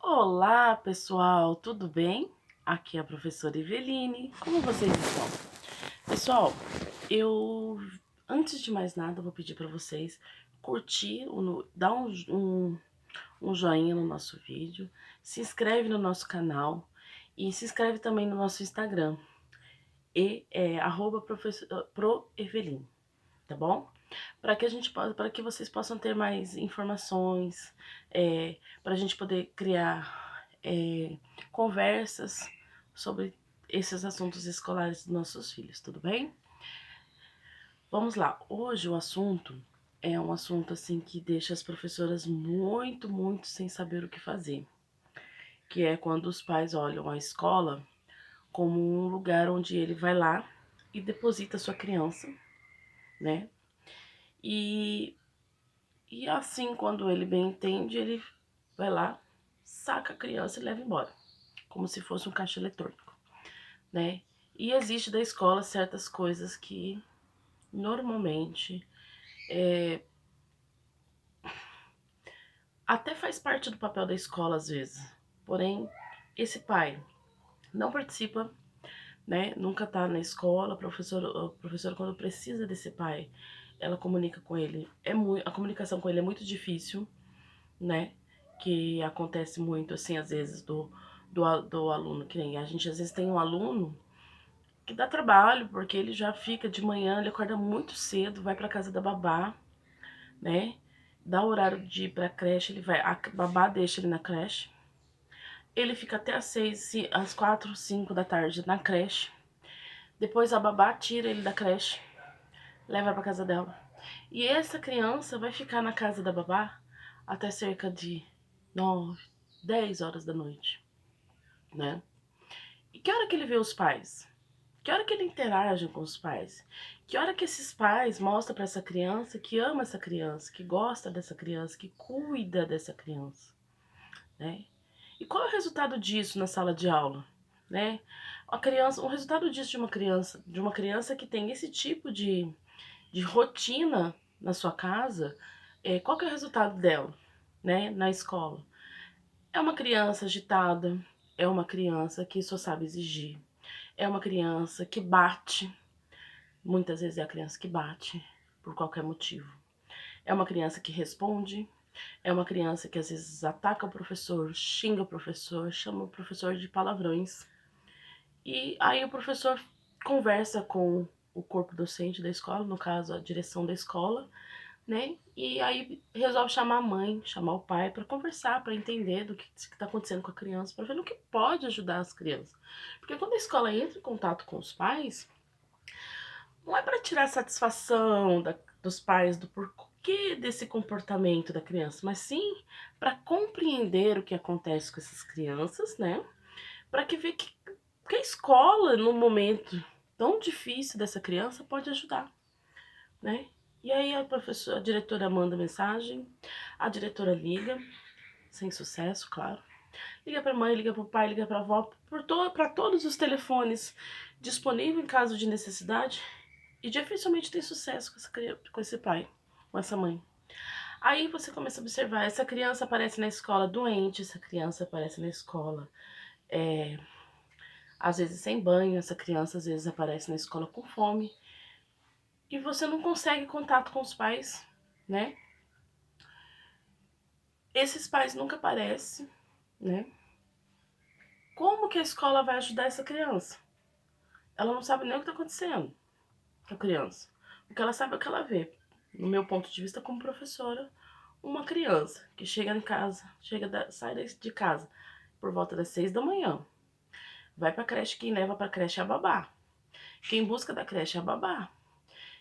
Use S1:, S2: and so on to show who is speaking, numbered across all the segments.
S1: Olá, pessoal, tudo bem? Aqui é a professora Eveline. Como vocês estão? Pessoal, eu antes de mais nada vou pedir para vocês curtir, dar um joinha no nosso vídeo, se inscreve no nosso canal e se inscreve também no nosso Instagram e @proeveline, tá bom? Para que a gente possa, para que vocês possam ter mais informações, para a gente poder criar conversas sobre esses assuntos escolares dos nossos filhos, tudo bem? Vamos lá. Hoje o assunto é um assunto assim que deixa as professoras muito sem saber o que fazer, que é quando os pais olham a escola como um lugar onde ele vai lá e deposita sua criança, né? E E assim, quando ele bem entende, ele vai lá, saca a criança e leva embora, como se fosse um caixa eletrônico, né? E existe da escola certas coisas que normalmente até faz parte do papel da escola às vezes. Porém, esse pai não participa, né? Nunca tá na escola, a professora quando precisa desse pai, ela comunica com ele. A comunicação com ele é muito difícil, né? Que acontece muito, assim, às vezes, do aluno, que nem a gente às vezes tem um aluno que dá trabalho, porque ele já fica de manhã, ele acorda muito cedo, vai pra casa da babá, né? Dá o horário de ir pra creche, ele vai, a babá deixa ele na creche. Ele fica até às 4, 5 da tarde na creche. Depois a babá tira ele da creche, leva pra casa dela. E essa criança vai ficar na casa da babá até cerca de 9, 10 horas da noite, né? E que hora que ele vê os pais? Que hora que ele interage com os pais? Que hora que esses pais mostram para essa criança que ama essa criança, que gosta dessa criança, que cuida dessa criança, né? E qual é o resultado disso na sala de aula, né? O resultado disso de uma criança que tem esse tipo de rotina na sua casa, qual que é o resultado dela, né, na escola? É uma criança agitada, é uma criança que só sabe exigir, é uma criança que bate, muitas vezes é a criança que bate por qualquer motivo. É uma criança que responde, é uma criança que às vezes ataca o professor, xinga o professor, chama o professor de palavrões. E aí o professor conversa com o corpo docente da escola, no caso a direção da escola, né? E aí resolve chamar a mãe, chamar o pai para conversar, para entender do que está acontecendo com a criança, para ver no que pode ajudar as crianças. Porque quando a escola entra em contato com os pais, não é para tirar satisfação dos pais do porquê desse comportamento da criança, mas sim para compreender o que acontece com essas crianças, né? Para que ver que a escola, no momento tão difícil dessa criança, pode ajudar, né? E aí a diretora manda mensagem, a diretora liga, sem sucesso, claro. Liga para a mãe, liga para o pai, liga para a avó, para todos os telefones disponíveis em caso de necessidade. E dificilmente tem sucesso com esse pai, com essa mãe. Aí você começa a observar, essa criança aparece na escola doente, essa criança aparece na escola, é, às vezes sem banho, essa criança às vezes aparece na escola com fome. E você não consegue contato com os pais, né? Esses pais nunca aparecem, né? Como que a escola vai ajudar essa criança? Ela não sabe nem o que está acontecendo com a criança. O que ela sabe é o que ela vê. No meu ponto de vista como professora, uma criança que chega em casa, sai de casa por volta das 6 da manhã, vai pra creche, quem leva pra creche é a babá. Quem busca da creche é a babá.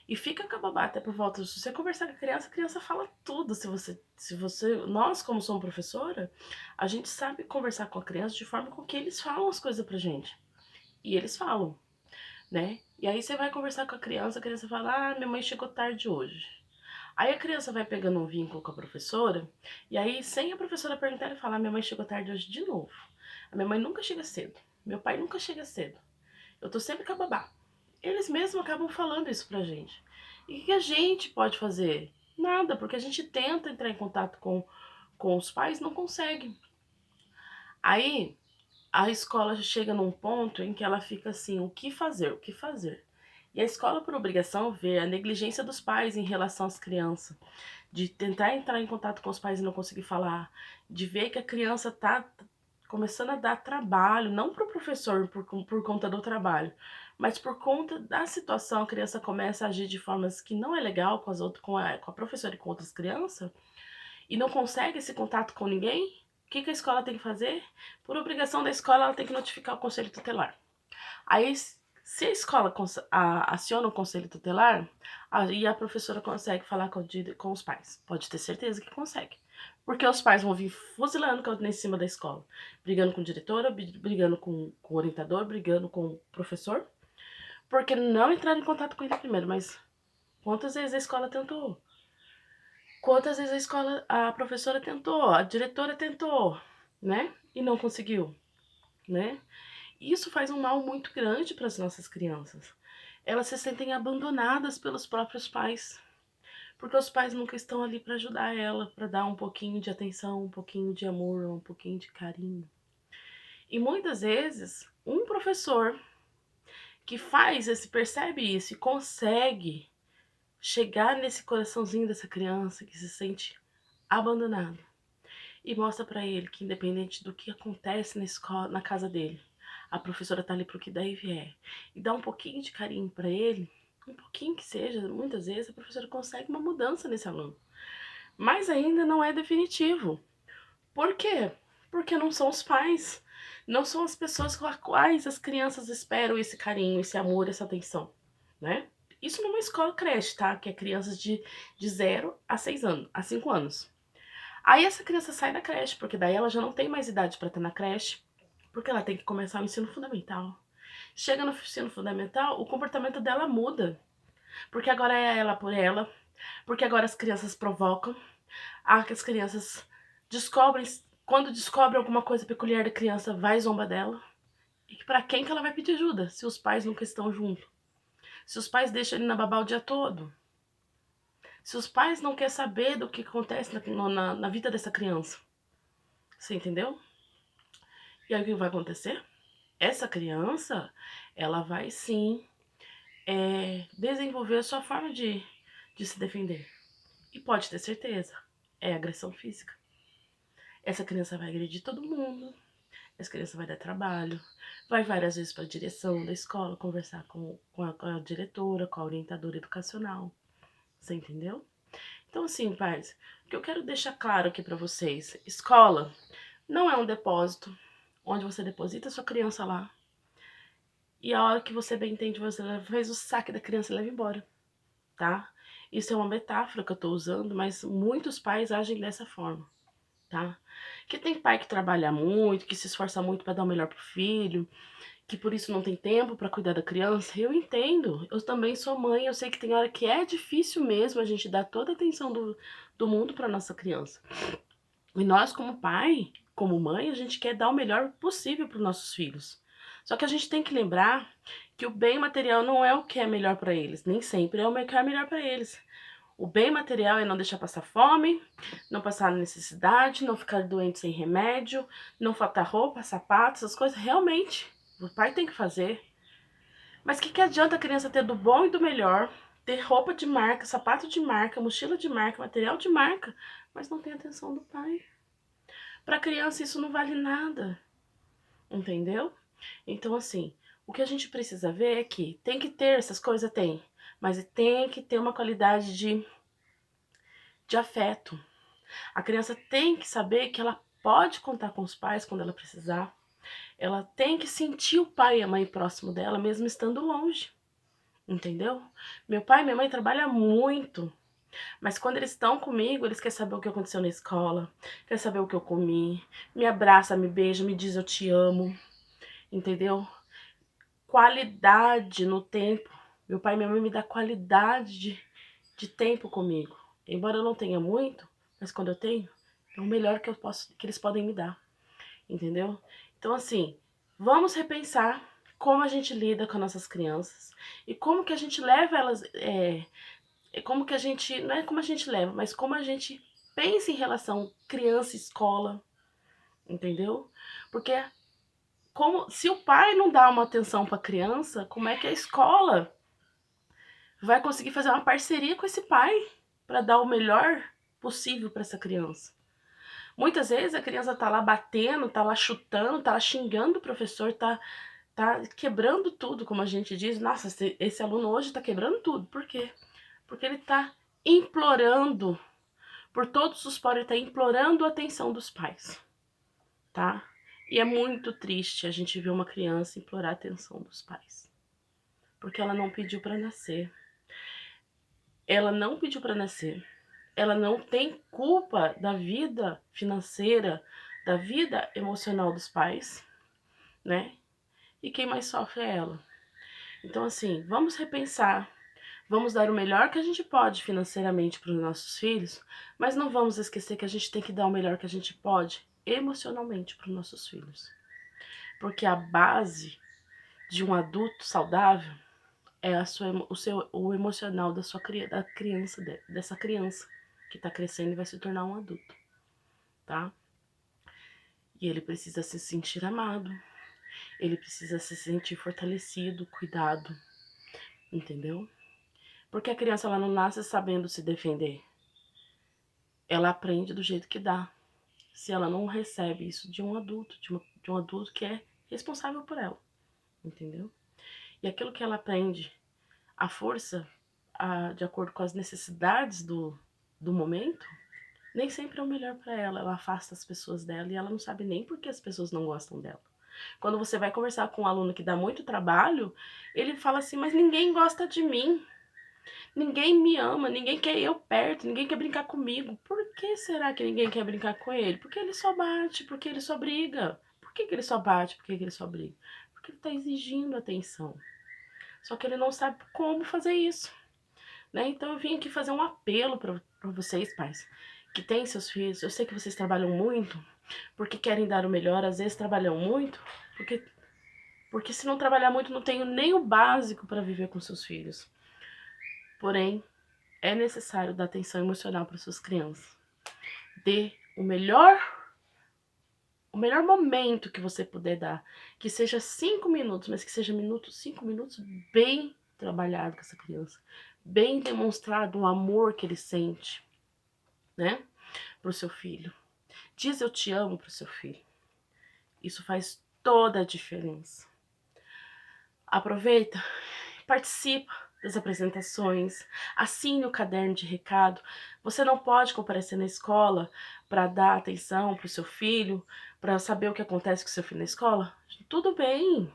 S1: E fica com a babá até por volta. Se você conversar com a criança fala tudo. Nós, como somos professora, a gente sabe conversar com a criança de forma com que eles falam as coisas pra gente. E eles falam, né? E aí você vai conversar com a criança fala, minha mãe chegou tarde hoje. Aí a criança vai pegando um vínculo com a professora, e aí, sem a professora perguntar, ele fala, minha mãe chegou tarde hoje de novo. A minha mãe nunca chega cedo. Meu pai nunca chega cedo. Eu tô sempre com a babá. Eles mesmos acabam falando isso pra gente. E o que a gente pode fazer? Nada, porque a gente tenta entrar em contato com os pais, não consegue. Aí a escola chega num ponto em que ela fica assim, o que fazer, o que fazer? E a escola, por obrigação, vê a negligência dos pais em relação às crianças, de tentar entrar em contato com os pais e não conseguir falar, de ver que a criança tá começando a dar trabalho, não para o professor por conta do trabalho, mas por conta da situação, a criança começa a agir de formas que não é legal com as outras, com a professora e com outras crianças, e não consegue esse contato com ninguém. O que a escola tem que fazer? Por obrigação da escola, ela tem que notificar o conselho tutelar. Aí, se a escola aciona o conselho tutelar, aí a professora consegue falar com os pais. Pode ter certeza que consegue. Porque os pais vão vir fuzilando em cima da escola. Brigando com a diretora, brigando com o orientador, brigando com o professor. Porque não entraram em contato com ele primeiro. Mas quantas vezes a escola tentou? Quantas vezes a professora tentou, a diretora tentou, né? E não conseguiu, né? Isso faz um mal muito grande para as nossas crianças. Elas se sentem abandonadas pelos próprios pais, porque os pais nunca estão ali para ajudar ela, para dar um pouquinho de atenção, um pouquinho de amor, um pouquinho de carinho. E muitas vezes, um professor que percebe isso e consegue chegar nesse coraçãozinho dessa criança que se sente abandonado e mostra para ele que independente do que acontece na escola, na casa dele, a professora tá ali pro que daí vier. E dá um pouquinho de carinho para ele, um pouquinho que seja, muitas vezes a professora consegue uma mudança nesse aluno. Mas ainda não é definitivo. Por quê? Porque não são os pais, não são as pessoas com as quais as crianças esperam esse carinho, esse amor, essa atenção, né? Isso numa escola creche, tá? Que é crianças de 0 a 6 anos, a 5 anos. Aí essa criança sai da creche, porque daí ela já não tem mais idade para estar na creche, porque ela tem que começar o ensino fundamental. Chega no ensino fundamental, o comportamento dela muda, porque agora é ela por ela, porque agora as crianças provocam, as crianças descobrem, quando descobre alguma coisa peculiar da criança, vai zomba dela. E para quem que ela vai pedir ajuda, se os pais nunca estão juntos? Se os pais deixam ele na babá o dia todo? Se os pais não querem saber do que acontece na vida dessa criança? Você entendeu? E aí o que vai acontecer? Essa criança, ela vai sim desenvolver a sua forma de se defender. E pode ter certeza, é agressão física. Essa criança vai agredir todo mundo, essa criança vai dar trabalho, vai várias vezes para a direção da escola conversar com a diretora, com a orientadora educacional. Você entendeu? Então, assim, pais, o que eu quero deixar claro aqui para vocês: escola não é um depósito onde você deposita a sua criança lá e a hora que você bem entende, você faz o saque da criança e leva embora, tá? Isso é uma metáfora que eu tô usando, mas muitos pais agem dessa forma, tá? Que tem pai que trabalha muito, que se esforça muito para dar o melhor pro filho, que por isso não tem tempo para cuidar da criança. Eu entendo, eu também sou mãe, eu sei que tem hora que é difícil mesmo a gente dar toda a atenção do mundo para nossa criança. E nós, como pai, como mãe, a gente quer dar o melhor possível para os nossos filhos. Só que a gente tem que lembrar que o bem material não é o que é melhor para eles, nem sempre é o que é melhor para eles. O bem material é não deixar passar fome, não passar necessidade, não ficar doente sem remédio, não faltar roupa, sapatos, essas coisas realmente o pai tem que fazer. Mas o que adianta a criança ter do bom e do melhor, ter roupa de marca, sapato de marca, mochila de marca, material de marca, mas não tem atenção do pai? Para criança isso não vale nada, entendeu? Então assim, o que a gente precisa ver é que tem que ter essas coisas, tem, mas tem que ter uma qualidade de afeto. A criança tem que saber que ela pode contar com os pais quando ela precisar. Ela tem que sentir o pai e a mãe próximo dela, mesmo estando longe. Entendeu? Meu pai e minha mãe trabalham muito, mas quando eles estão comigo, eles querem saber o que aconteceu na escola, querem saber o que eu comi, me abraça, me beija, me diz eu te amo, entendeu? Qualidade no tempo. Meu pai e minha mãe me dão qualidade de tempo comigo. Embora eu não tenha muito, mas quando eu tenho, é o melhor que eles podem me dar, entendeu? Então assim, vamos repensar como a gente lida com nossas crianças e como que a gente leva elas, como que a gente, não é como a gente leva, mas como a gente pensa em relação criança e escola, entendeu? Porque se o pai não dá uma atenção para a criança, como é que a escola vai conseguir fazer uma parceria com esse pai para dar o melhor possível para essa criança? Muitas vezes a criança tá lá batendo, tá lá chutando, tá lá xingando o professor, tá quebrando tudo, como a gente diz. Nossa, esse aluno hoje tá quebrando tudo. Por quê? Porque ele tá implorando, por todos os poros, ele tá implorando a atenção dos pais, tá? E é muito triste a gente ver uma criança implorar a atenção dos pais, porque ela não pediu para nascer. Ela não pediu para nascer. Ela não tem culpa da vida financeira, da vida emocional dos pais, né? E quem mais sofre é ela. Então, assim, vamos repensar, vamos dar o melhor que a gente pode financeiramente para os nossos filhos, mas não vamos esquecer que a gente tem que dar o melhor que a gente pode emocionalmente para os nossos filhos. Porque a base de um adulto saudável é o emocional da criança, dessa criança que está crescendo e vai se tornar um adulto, tá? E ele precisa se sentir amado, ele precisa se sentir fortalecido, cuidado, entendeu? Porque a criança ela não nasce sabendo se defender. Ela aprende do jeito que dá. Se ela não recebe isso de um adulto, de um adulto que é responsável por ela, entendeu? E aquilo que ela aprende, a força, de acordo com as necessidades do momento, nem sempre é o melhor para ela. Ela afasta as pessoas dela e ela não sabe nem por que as pessoas não gostam dela. Quando você vai conversar com um aluno que dá muito trabalho, ele fala assim, mas ninguém gosta de mim. Ninguém me ama, ninguém quer eu perto, ninguém quer brincar comigo. Por que será que ninguém quer brincar com ele? Porque ele só bate, porque ele só briga. Por que ele só bate, por que ele só briga? Porque ele está exigindo atenção. Só que ele não sabe como fazer isso, né? Então eu vim aqui fazer um apelo para vocês, pais, que têm seus filhos. Eu sei que vocês trabalham muito, porque querem dar o melhor, às vezes trabalham muito, porque se não trabalhar muito não tenho nem o básico para viver com seus filhos. Porém, é necessário dar atenção emocional para suas crianças. Dê o melhor momento que você puder dar. Que seja 5 minutos, mas que seja 5 minutos bem trabalhado com essa criança. Bem demonstrado o amor que ele sente, né? Pro seu filho. Diz eu te amo pro seu filho. Isso faz toda a diferença. Aproveita, participa das apresentações, assine o caderno de recado. Você não pode comparecer na escola para dar atenção para o seu filho, para saber o que acontece com o seu filho na escola? Tudo bem,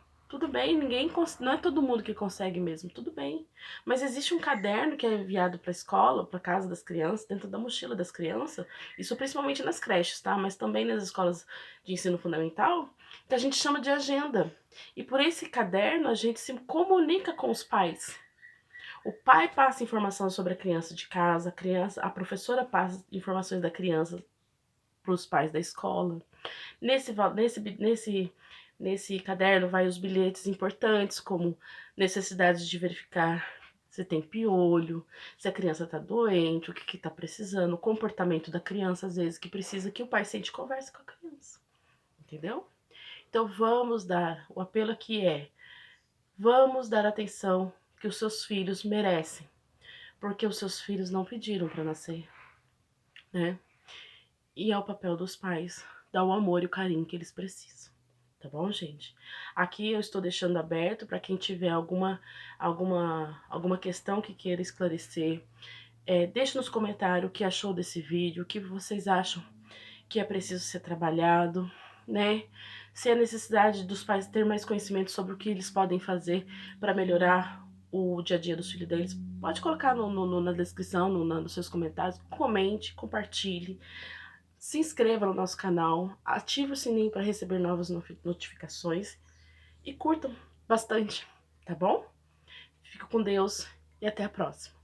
S1: não é todo mundo que consegue mesmo, tudo bem. Mas existe um caderno que é enviado para a escola, para casa das crianças, dentro da mochila das crianças, isso principalmente nas creches, tá? Mas também nas escolas de ensino fundamental, que a gente chama de agenda. E por esse caderno a gente se comunica com os pais. O pai passa informação sobre a criança de casa, a professora passa informações da criança para os pais da escola. Nesse caderno vai os bilhetes importantes, como necessidades de verificar se tem piolho, se a criança está doente, o que está precisando, o comportamento da criança, às vezes, que precisa que o pai sente e converse com a criança. Entendeu? Então o apelo aqui vamos dar atenção que os seus filhos merecem, porque os seus filhos não pediram para nascer, né? E é o papel dos pais dar o amor e o carinho que eles precisam. Tá bom, gente? Aqui eu estou deixando aberto para quem tiver alguma questão que queira esclarecer. Deixe nos comentários o que achou desse vídeo, o que vocês acham que é preciso ser trabalhado, né? Se a necessidade dos pais ter mais conhecimento sobre o que eles podem fazer para melhorar o dia a dia dos filhos deles, pode colocar na descrição, nos seus comentários, comente, compartilhe, se inscreva no nosso canal, ative o sininho para receber novas notificações e curtam bastante, tá bom? Fico com Deus e até a próxima.